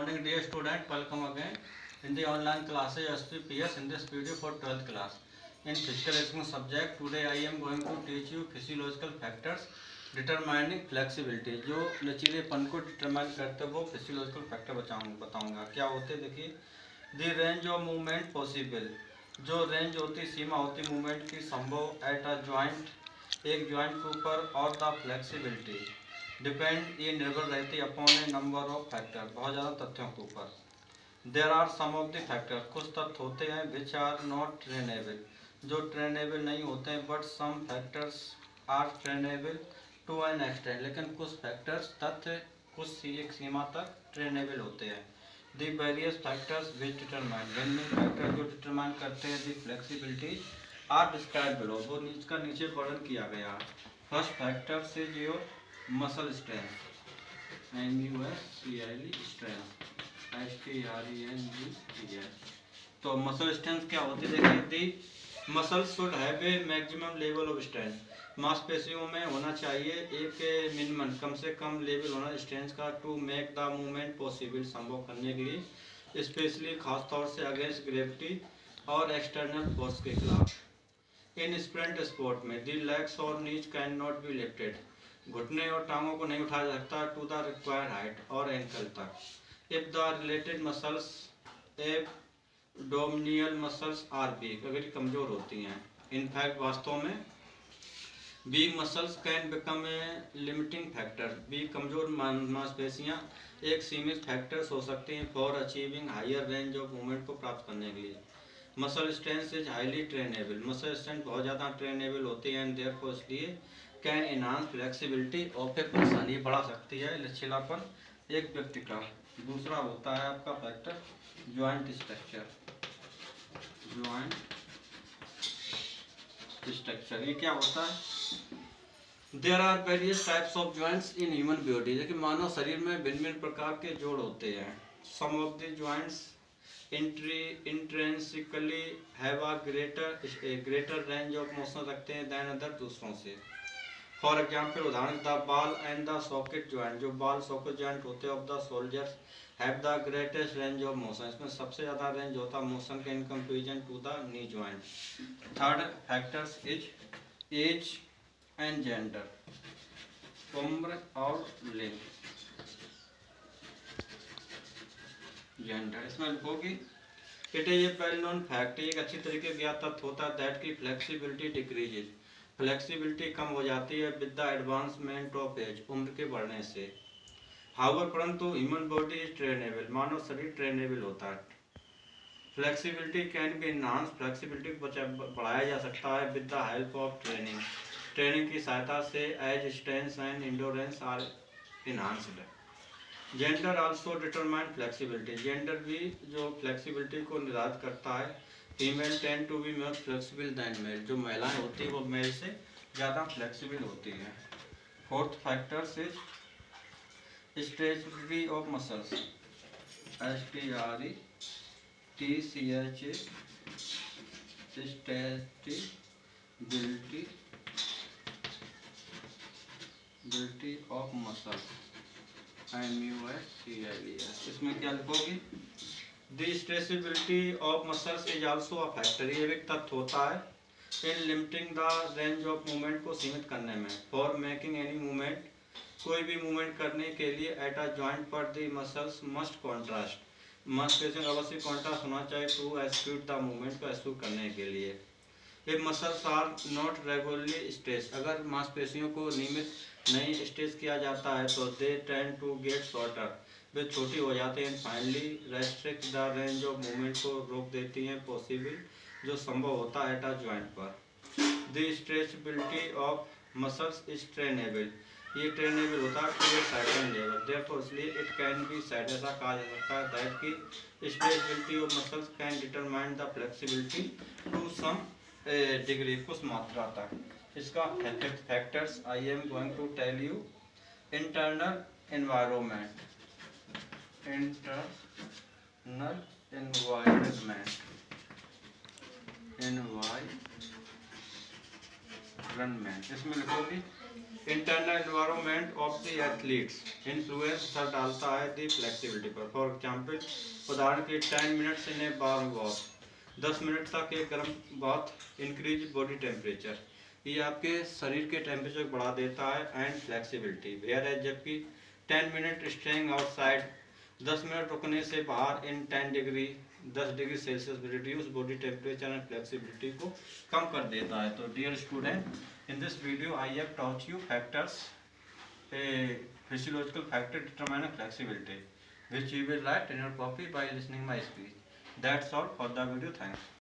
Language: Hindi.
morning dear student, welcome again in the online classes SPPS in this video for 12th class. In physical education subject, today I am going to teach you physiological factors determining flexibility. जो लचीलेपन को डिटरमाइन करते हैं वो फिजियोलॉजिकल फैक्टर बताऊंगा क्या होते हैं। देखिए, the range of movement possible, जो रेंज होती सीमा होती मूवमेंट की संभव एट अ जॉइंट, एक जॉइंट के ऊपर, और द फ्लेक्सिबिलिटी डिपेंड, ये निर्भर रहती है upon a number of factor, बहुत ज़्यादा तथ्यों के ऊपर। There are some of the factor, कुछ तथ्य होते हैं विच आर नॉट ट्रेनेबल, जो ट्रेनेबल नहीं होते हैं, but some factors are trainable to an extent, लेकिन कुछ फैक्टर्स तथ्य कुछ एक सीमा तक ट्रेनेबल होते हैं। The various factors which determine, भिन्न फैक्टर जो डिटरमाइन करते हैं the flexibility are describe below, वो इसका नीचे वर्णन किया गया। फर्स्ट फैक्टर से जो muscle strength, MUSCLE strength, STRENGTH। तो मसल स्ट्रेंथ क्या होती है? देखिए, the muscle should have a maximum level of strength, मांसपेशियों में होना चाहिए एक मिनिमम, कम से कम लेवल होना स्ट्रेंथ का, to make the movement possible, संभव करने के लिए, स्पेशली खासतौर से अगेंस्ट ग्रेविटी और एक्सटर्नल फोर्स के खिलाफ। इन स्प्रिंट स्पोर्ट में दी लेग्स और नीज कैन नॉट बी लिफ्टेड, घुटने और टांगों को नहीं उठाया जा सकता, टू द रिक्वायर्ड हाइट और एंकल तक। If the related muscles abdominal muscles are weak, अगर कमजोर होती हैं। इनफैक्ट वास्तव में weak muscles can become a limiting factor, weak कमजोर मांसपेशियां एक सीमित फैक्टर्स हो सकती हैं for achieving higher range of movement को प्राप्त करने के लिए। Muscle strength is highly trainable, muscle strength बहुत ज़्यादा ट्रेनेबल होती है, एंड देयरफॉर इसलिए कैन एनहांस फ्लेक्सिबिलिटी, और फिर परेशानी बढ़ा सकती है लचीलापन एक व्यक्ति का। दूसरा होता है आपका factor joint structure, joint structure ये क्या होता है? There are various types of joints in human body, देखिए मानव शरीर में भिन्न भिन्न प्रकार के जोड़ होते हैं। Some of the joints intrinsically have a greater range of motion रखते हैं देन अदर, दूसरों से। फॉर एग्जाम्पल, उदाहरण, the ball and the socket joint, जो बॉल सॉकेट ज्वाइंट होते हैं of the shoulders have the greatest range of motion, इसमें सबसे ज़्यादा रेंज होता है मोशन के in comparison to the knee joint. Third factors is age and gender, उम्र और लिंग, जेंडर। इसमें लिखोगी it is a well known fact, एक अच्छी तरीके ज्ञात तथ्य होता है दैट की फ्लेक्सिबिलिटी डिक्रीजेज, फ्लेक्सिबिलिटी कम हो जाती है with the advancement of age, उम्र के बढ़ने से। हाउएवर, परंतु ह्यूमन बॉडी इज ट्रेनेबल, मानव शरीर ट्रेनेबल होता है। Flexibility can be enhance, flexibility को बढ़ाया जा सकता है with the help of training, training की सहायता से, as strength and endurance are enhanced. Gender also determine flexibility, gender भी जो फ्लेक्सिबिलिटी को निर्धारित करता है। Female tend to be more flexible than male, जो महिलाएं होती है वो मेल से ज़्यादा फ्लेक्सिबल होती हैं। Fourth factor is stretchability of muscles, STRETCHA, stretchability of muscles, MUSCLES। इसमें क्या लिखोगी? The stretchability of muscles is also a factor, ये एक तथ्य होता है in limiting the range of movement को सीमित करने में। फॉर मेकिंग एनी मूवमेंट, कोई भी मूवमेंट करने के लिए, एट अ जॉइंट पर द मसल्स मस्ट कॉन्ट्रास्ट, मांसपेशियों का अवश्य कॉन्ट्रास्ट होना चाहिए टू एक्सिक्यूट द मूवमेंट को एक्सिक्यूट करने के लिए। If muscles are not regularly stretch, अगर मांसपेशियों को नियमित नहीं स्ट्रेच किया जाता है तो they tend to get shorter, वे छोटी हो जाते हैं। Finally restrict the range of movement को रोक देती हैं पॉसिबल, जो संभव होता है एट अ जॉइंट पर। The stretchability of muscles is trainable, ये ट्रेनेबल होता है to a certain level, therefore इसलिए इट कैन बी सेड, ऐसा कहा जा सकता है दैट की stretchability of muscles can determine the flexibility to some degree, कुछ मात्रा तक। इसका factors I am going to tell you. Internal environment, internal environment, इसमें लिखोगी internal environment of the athletes influence असर डालता है दी फ्लेक्सिबिलिटी पर। फॉर एग्जाम्पल, उदाहरण के 10 minutes in a warm walk, 10 minute तक एक गर्म बाथ इंक्रीज बॉडी टेम्परेचर, ये आपके शरीर के टेम्परेचर को बढ़ा देता है। एंड फ्लेक्सिबिलिटी वेयर है, जबकि 10 मिनट स्टेइंग आउटसाइड, 10 मिनट रुकने से बाहर in 10 degree celsius reduce body temperature and flexibility को कम कर देता है। तो dear student, in this video I have taught you factors, a physiological factor determining flexibility, which you will write in your copy by listening my speech. That's all for the video. Thanks.